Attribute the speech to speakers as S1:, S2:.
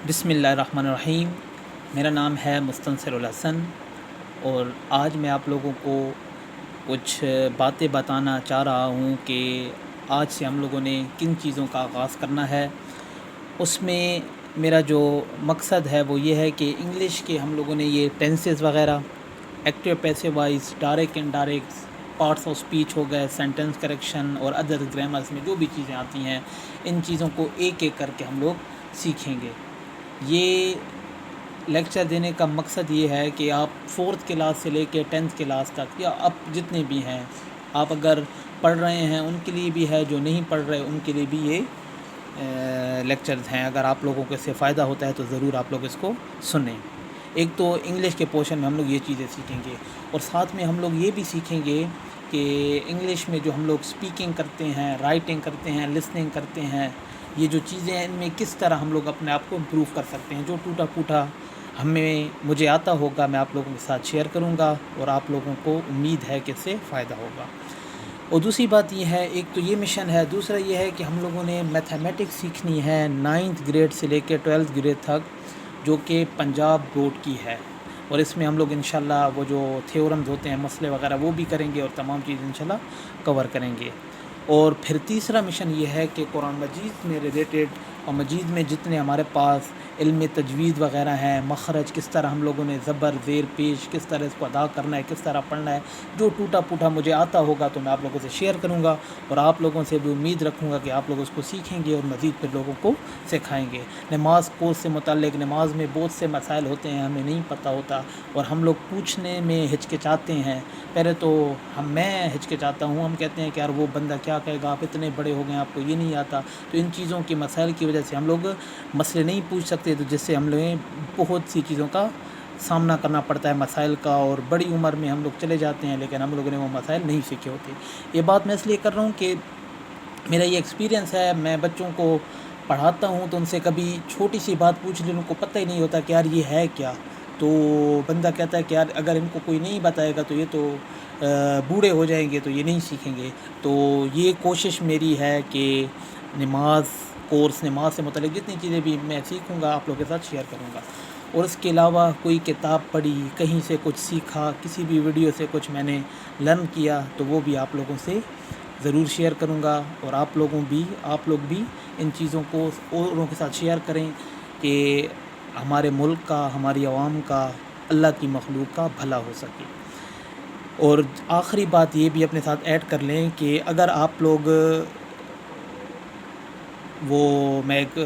S1: بسم اللہ الرحمن الرحیم۔ میرا نام ہے مستنصر الحسن اور آج میں آپ لوگوں کو کچھ باتیں بتانا چاہ رہا ہوں کہ آج سے ہم لوگوں نے کن چیزوں کا آغاز کرنا ہے۔ اس میں میرا جو مقصد ہے وہ یہ ہے کہ انگلش کے ہم لوگوں نے یہ ٹینسز وغیرہ، active passive voice, direct indirect, parts of speech ہو گئے، سینٹنس کریکشن اور ادر گرامرس میں جو بھی چیزیں آتی ہیں، ان چیزوں کو ایک ایک کر کے ہم لوگ سیکھیں گے۔ یہ لیکچر دینے کا مقصد یہ ہے کہ آپ 4th کلاس سے لے کے 10th کلاس تک، یا اب جتنے بھی ہیں، آپ اگر پڑھ رہے ہیں ان کے لیے بھی ہے، جو نہیں پڑھ رہے ان کے لیے بھی یہ لیکچرز ہیں۔ اگر آپ لوگوں کو اس سے فائدہ ہوتا ہے تو ضرور آپ لوگ اس کو سنیں۔ ایک تو انگلش کے پورشن میں ہم لوگ یہ چیزیں سیکھیں گے، اور ساتھ میں ہم لوگ یہ بھی سیکھیں گے کہ انگلش میں جو ہم لوگ اسپیکنگ کرتے ہیں، رائٹنگ کرتے ہیں، لسننگ کرتے ہیں، یہ جو چیزیں ہیں ان میں کس طرح ہم لوگ اپنے آپ کو امپروو کر سکتے ہیں۔ جو ٹوٹا پھوٹا مجھے آتا ہوگا میں آپ لوگوں کے ساتھ شیئر کروں گا، اور آپ لوگوں کو امید ہے کہ اس سے فائدہ ہوگا۔ اور دوسری بات یہ ہے، ایک تو یہ مشن ہے، دوسرا یہ ہے کہ ہم لوگوں نے میتھمیٹکس سیکھنی ہے 9th گریڈ سے لے کے 12th گریڈ تک، جو کہ پنجاب بورڈ کی ہے، اور اس میں ہم لوگ انشاءاللہ وہ جو تھیورمز ہوتے ہیں، مسئلے وغیرہ، وہ بھی کریں گے اور تمام چیز انشاءاللہ کور کریں گے۔ اور پھر تیسرا مشن یہ ہے کہ قرآن مجید میں ریلیٹڈ، اور مجید میں جتنے ہمارے پاس علم تجوید وغیرہ ہیں، مخرج کس طرح ہم لوگوں نے زبر زیر پیش کس طرح اس کو ادا کرنا ہے، کس طرح پڑھنا ہے، جو ٹوٹا پھوٹا مجھے آتا ہوگا تو میں آپ لوگوں سے شیئر کروں گا، اور آپ لوگوں سے بھی امید رکھوں گا کہ آپ لوگ اس کو سیکھیں گے اور مزید پھر لوگوں کو سکھائیں گے۔ نماز کورس سے متعلق، نماز میں بہت سے مسائل ہوتے ہیں ہمیں نہیں پتہ ہوتا، اور ہم لوگ پوچھنے میں ہچکچاتے ہیں۔ پہلے تو میں ہچکچاتا ہوں، ہم کہتے ہیں کہ یار وہ بندہ کیا کہے گا، آپ اتنے بڑے ہو گئے آپ کو یہ نہیں آتا۔ تو ان چیزوں کے مسائل کی وجہ سے ہم لوگ مسئلے نہیں پوچھ سکتے، تو جس سے ہم لوگیں بہت سی چیزوں کا سامنا کرنا پڑتا ہے، مسائل کا، اور بڑی عمر میں ہم لوگ چلے جاتے ہیں لیکن ہم لوگوں نے وہ مسائل نہیں سیکھے ہوتے۔ یہ بات میں اس لیے کر رہا ہوں کہ میرا یہ ایکسپیرینس ہے، میں بچوں کو پڑھاتا ہوں تو ان سے کبھی چھوٹی سی بات پوچھ لیں، ان کو پتہ ہی نہیں ہوتا کہ یار یہ ہے کیا، تو بندہ کہتا ہے کہ یار اگر ان کو کوئی نہیں بتائے گا تو یہ تو بوڑھے ہو جائیں گے تو یہ نہیں سیکھیں گے۔ تو یہ کوشش میری ہے کہ نماز سے متعلق جتنی چیزیں بھی میں سیکھوں گا آپ لوگوں کے ساتھ شیئر کروں گا، اور اس کے علاوہ کوئی کتاب پڑھی، کہیں سے کچھ سیکھا، کسی بھی ویڈیو سے کچھ میں نے لرن کیا تو وہ بھی آپ لوگوں سے ضرور شیئر کروں گا، اور آپ لوگ بھی ان چیزوں کو اوروں کے ساتھ شیئر کریں کہ ہمارے ملک کا، ہماری عوام کا، اللہ کی مخلوق کا بھلا ہو سکے۔ اور آخری بات یہ بھی اپنے ساتھ ایڈ کر لیں کہ اگر آپ لوگ میں ایک